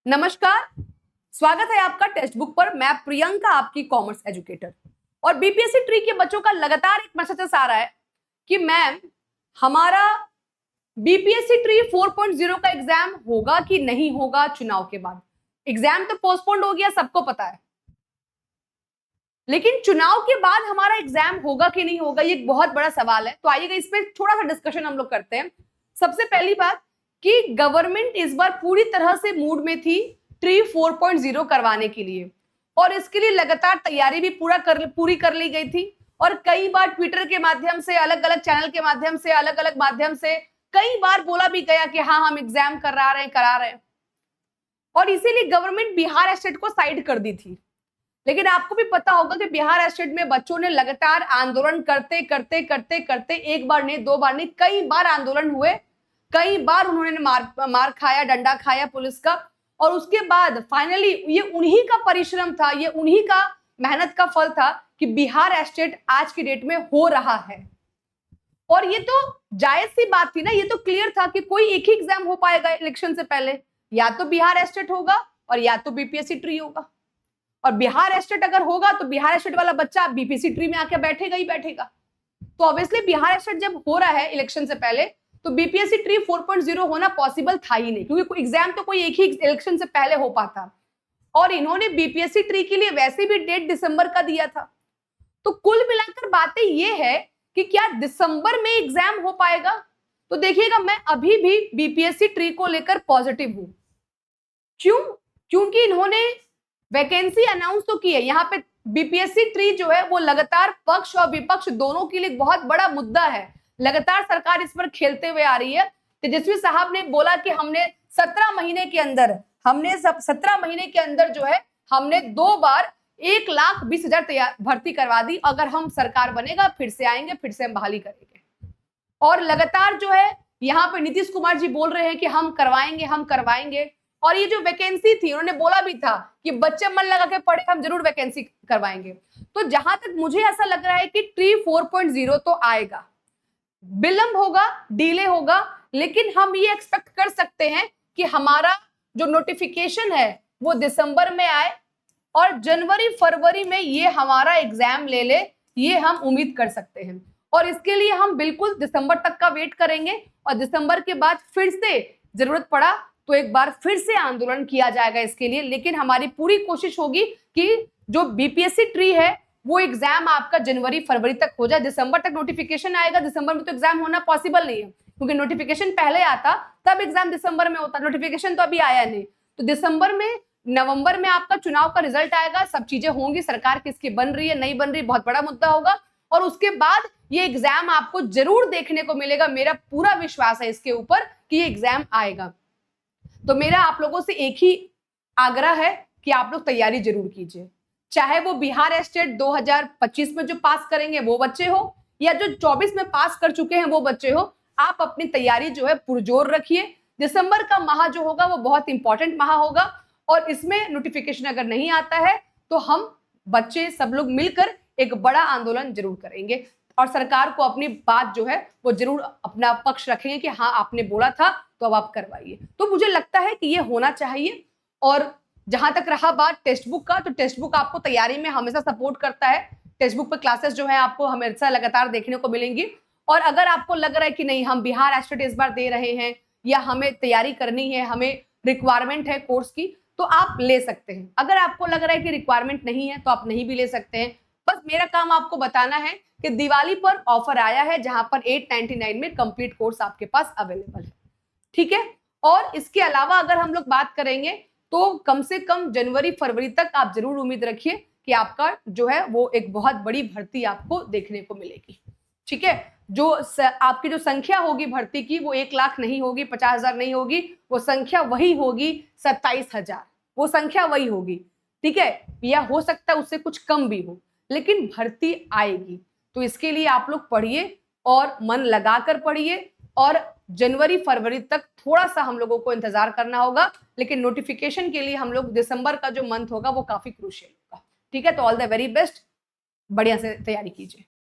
नमस्कार, स्वागत है आपका टेक्स्ट बुक पर। मैं प्रियंका, आपकी कॉमर्स एजुकेटर। और बीपीएससी ट्री के बच्चों का लगातार एक मैसेज आ रहा है कि मैम हमारा बीपीएससी ट्री 4.0 का एग्जाम होगा कि नहीं होगा चुनाव के बाद। एग्जाम तो पोस्टपोन्ड हो गया, सबको पता है, लेकिन चुनाव के बाद हमारा एग्जाम होगा कि नहीं होगा, ये एक बहुत बड़ा सवाल है। तो आइएगा इस पर थोड़ा सा डिस्कशन हम लोग करते हैं। सबसे पहली बात कि गवर्नमेंट इस बार पूरी तरह से मूड में थी ट्री 4.0 करवाने के लिए, और इसके लिए लगातार तैयारी भी पूरी कर ली गई थी। और कई बार ट्विटर के माध्यम से, अलग अलग चैनल के माध्यम से, अलग अलग माध्यम से कई बार बोला भी गया कि हाँ हम एग्जाम करा रहे हैं। और इसीलिए गवर्नमेंट बिहार स्टेट को साइड कर दी थी। लेकिन आपको भी पता होगा कि बिहार स्टेट में बच्चों ने लगातार आंदोलन करते करते करते करते, एक बार नहीं, दो बार नहीं, कई बार आंदोलन हुए, कई बार उन्होंने मार खाया, डंडा खाया पुलिस का। और उसके बाद फाइनली ये उन्हीं का परिश्रम था, ये उन्हीं का मेहनत का फल था कि बिहार स्टेट आज की डेट में हो रहा है। और ये तो जायज सी बात थी ना, ये तो क्लियर था कि कोई एक ही एग्जाम हो पाएगा इलेक्शन से पहले, या तो बिहार स्टेट होगा और या तो बीपीएससी ट्री होगा। और बिहार स्टेट अगर होगा तो बिहार स्टेट वाला बच्चा बीपीएससी ट्री में आके बैठेगा ही बैठेगा। तो ऑब्वियसली बिहार स्टेट जब हो रहा है इलेक्शन से पहले, तो बीपीएससी ट्री 4.0 होना पॉसिबल था ही नहीं, क्योंकि एग्जाम तो कोई एक ही इलेक्शन से पहले हो पाता। और इन्होंने बीपीएससी ट्री के लिए वैसे भी डेट दिसंबर का दिया था। तो कुल मिलाकर बातें ये है कि क्या दिसंबर में एग्जाम हो पाएगा। तो देखिएगा, मैं अभी भी बीपीएससी ट्री को लेकर पॉजिटिव हूं। क्यों? क्योंकि इन्होंने वैकेंसी अनाउंस तो की है। यहाँ पे बीपीएससी ट्री जो है वो लगातार पक्ष और विपक्ष दोनों के लिए बहुत बड़ा मुद्दा है। लगातार सरकार इस पर खेलते हुए आ रही है। तेजस्वी साहब ने बोला कि हमने 17 महीने के अंदर, 17 महीने के अंदर जो है हमने 2 बार 1,20,000 भर्ती करवा दी। अगर हम सरकार बनेगा फिर से आएंगे, फिर से हम बहाली करेंगे। और लगातार जो है यहाँ पे नीतीश कुमार जी बोल रहे हैं कि हम करवाएंगे, हम करवाएंगे। और ये जो वैकेंसी थी, उन्होंने बोला भी था कि बच्चे मन लगा के पढ़े, हम जरूर वैकेंसी करवाएंगे। तो जहां तक मुझे ऐसा लग रहा है कि ट्री 4.0 तो आएगा, विलंब होगा, डिले होगा, लेकिन हम ये एक्सपेक्ट कर सकते हैं कि हमारा जो नोटिफिकेशन है वो दिसंबर में आए और जनवरी फरवरी में ये हमारा एग्जाम ले ले, ये हम उम्मीद कर सकते हैं। और इसके लिए हम बिल्कुल दिसंबर तक का वेट करेंगे, और दिसंबर के बाद फिर से जरूरत पड़ा तो एक बार फिर से आंदोलन किया जाएगा इसके लिए। लेकिन हमारी पूरी कोशिश होगी कि जो बीपीएससी ट्री है वो एग्जाम आपका जनवरी फरवरी तक हो जाए। दिसंबर तक नोटिफिकेशन आएगा, दिसंबर में तो एग्जाम होना पॉसिबल नहीं है, क्योंकि नोटिफिकेशन पहले आता तब एग्जाम दिसंबर में होता। नोटिफिकेशन तो अभी आया नहीं। तो दिसंबर में, नवंबर में आपका चुनाव का रिजल्ट आएगा, सब चीजें होंगी, सरकार किसकी बन रही है, नहीं बन रही, बहुत बड़ा मुद्दा होगा। और उसके बाद ये एग्जाम आपको जरूर देखने को मिलेगा। मेरा पूरा विश्वास है इसके ऊपर कि ये एग्जाम आएगा। तो मेरा आप लोगों से एक ही आग्रह है कि आप लोग तैयारी जरूर कीजिए, चाहे वो बिहार स्टेट 2025 में जो पास करेंगे वो बच्चे हो, या जो 24 में पास कर चुके हैं वो बच्चे हो। आप अपनी तैयारी जो है पुरजोर रखिए। दिसंबर का माह जो होगा वो बहुत इंपॉर्टेंट माह होगा, और इसमें नोटिफिकेशन अगर नहीं आता है तो हम बच्चे सब लोग मिलकर एक बड़ा आंदोलन जरूर करेंगे, और सरकार को अपनी बात जो है वो जरूर अपना पक्ष रखेंगे कि हाँ आपने बोला था तो अब आप करवाइए। तो मुझे लगता है कि ये होना चाहिए। और जहां तक रहा बात टेक्स्ट बुक का, तो टेक्स्ट बुक आपको तैयारी में हमेशा सपोर्ट करता है। टेक्स्ट बुक पर क्लासेस जो है आपको हमेशा लगातार देखने को मिलेंगी। और अगर आपको लग रहा है कि नहीं हम बिहार स्टेट इस बार दे रहे हैं, या हमें तैयारी करनी है, हमें रिक्वायरमेंट है कोर्स की, तो आप ले सकते हैं। अगर आपको लग रहा है कि रिक्वायरमेंट नहीं है तो आप नहीं भी ले सकते हैं। बस मेरा काम आपको बताना है कि दिवाली पर ऑफर आया है जहां पर 899 में कंप्लीट कोर्स आपके पास अवेलेबल है। ठीक है। और इसके अलावा अगर हम लोग बात करेंगे तो कम से कम जनवरी फरवरी तक आप जरूर उम्मीद रखिए कि आपका जो है वो एक बहुत बड़ी भर्ती आपको देखने को मिलेगी। ठीक है। जो आपकी जो संख्या होगी भर्ती की, वो 1 लाख नहीं होगी, 50,000 नहीं होगी, वो संख्या वही होगी 27,000। वो संख्या वही होगी। ठीक है। या हो सकता है उससे कुछ कम भी हो, लेकिन भर्ती आएगी। तो इसके लिए आप लोग पढ़िए, और मन लगाकर पढ़िए। और जनवरी फरवरी तक थोड़ा सा हम लोगों को इंतजार करना होगा, लेकिन नोटिफिकेशन के लिए हम लोग दिसंबर का जो मंथ होगा वो काफी क्रूशियल होगा। ठीक है। तो ऑल द वेरी बेस्ट, बढ़िया से तैयारी कीजिए।